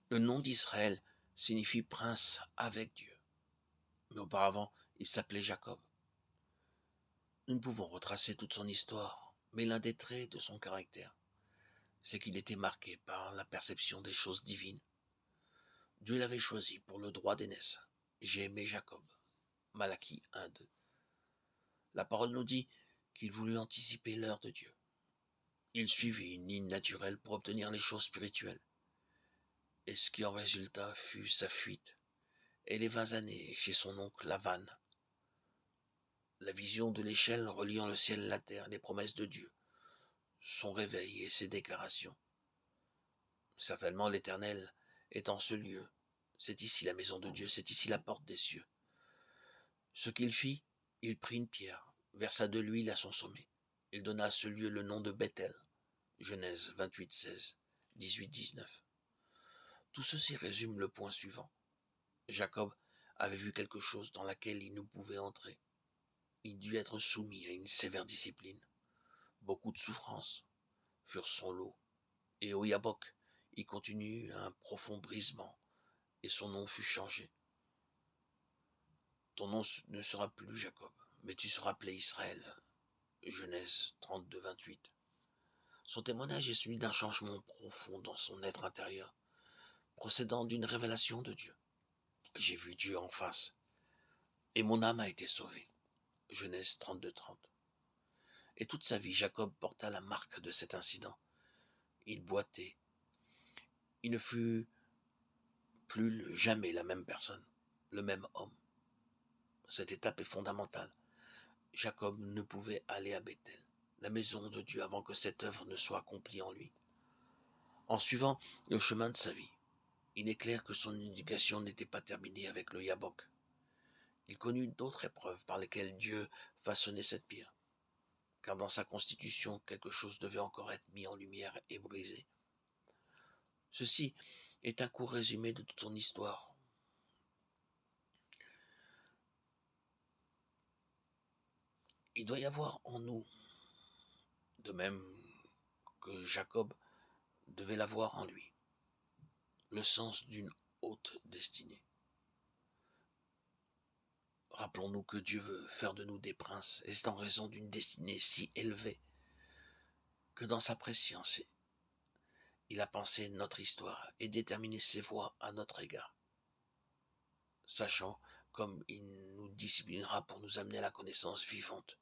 Le nom d'Israël signifie prince avec Dieu. Mais auparavant, il s'appelait Jacob. Nous ne pouvons retracer toute son histoire, mais l'un des traits de son caractère, c'est qu'il était marqué par la perception des choses divines. Dieu l'avait choisi pour le droit d'aînesse. J'ai aimé Jacob. Malachie 1:2. La parole nous dit qu'il voulut anticiper l'heure de Dieu. Il suivit une ligne naturelle pour obtenir les choses spirituelles. Et ce qui en résulta fut sa fuite et les 20 années chez son oncle Lavan. La vision de l'échelle reliant le ciel et la terre, les promesses de Dieu, son réveil et ses déclarations. Certainement l'Éternel est en ce lieu. C'est ici la maison de Dieu, c'est ici la porte des cieux. Ce qu'il fit, il prit une pierre, versa de l'huile à son sommet. Il donna à ce lieu le nom de Bethel. Genèse 28:16, 18-19. Tout ceci résume le point suivant. Jacob avait vu quelque chose dans laquelle il ne pouvait entrer. Il dut être soumis à une sévère discipline. Beaucoup de souffrances furent son lot. Et au Yabok, il continue un profond brisement, et son nom fut changé. Ton nom ne sera plus Jacob, mais tu seras appelé Israël. Genèse 32:28. Son témoignage est celui d'un changement profond dans son être intérieur, procédant d'une révélation de Dieu. J'ai vu Dieu en face, et mon âme a été sauvée. Genèse 32:30. Et toute sa vie, Jacob porta la marque de cet incident. Il boitait. Il ne fut plus jamais la même personne, le même homme. Cette étape est fondamentale. Jacob ne pouvait aller à Bethel, la maison de Dieu, avant que cette œuvre ne soit accomplie en lui. En suivant le chemin de sa vie, il est clair que son éducation n'était pas terminée avec le Yabok. Il connut d'autres épreuves par lesquelles Dieu façonnait cette pierre, car dans sa constitution, quelque chose devait encore être mis en lumière et brisé. Ceci est un court résumé de toute son histoire. Il doit y avoir en nous, de même que Jacob devait l'avoir en lui, le sens d'une haute destinée. Rappelons-nous que Dieu veut faire de nous des princes, et c'est en raison d'une destinée si élevée que dans sa préscience, il a pensé notre histoire et déterminé ses voies à notre égard, sachant comme il nous disciplinera pour nous amener à la connaissance vivante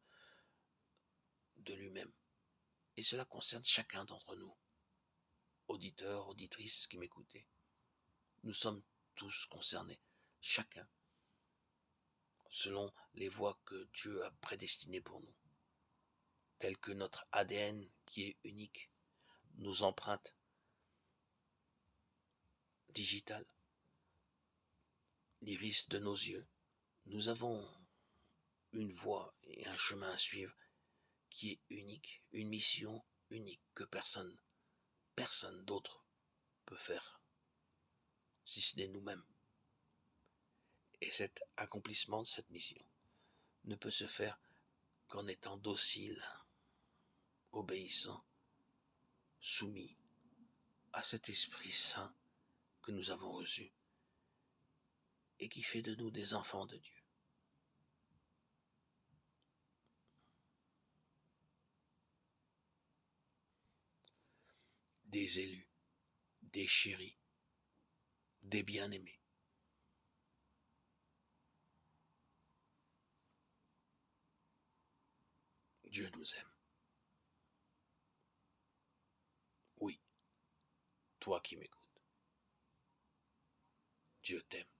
de lui-même. Et cela concerne chacun d'entre nous, auditeurs, auditrices qui m'écoutez. Nous sommes tous concernés, chacun, selon les voies que Dieu a prédestinées pour nous, telles que notre ADN qui est unique, nos empreintes digitales, l'iris de nos yeux. Nous avons une voie et un chemin à suivre qui est unique, une mission unique que personne d'autre peut faire, si ce n'est nous-mêmes. Et cet accomplissement de cette mission ne peut se faire qu'en étant docile, obéissant, soumis à cet Esprit Saint que nous avons reçu et qui fait de nous des enfants de Dieu. Des élus, des chéris, des bien-aimés. Dieu nous aime. Oui, toi qui m'écoutes, Dieu t'aime.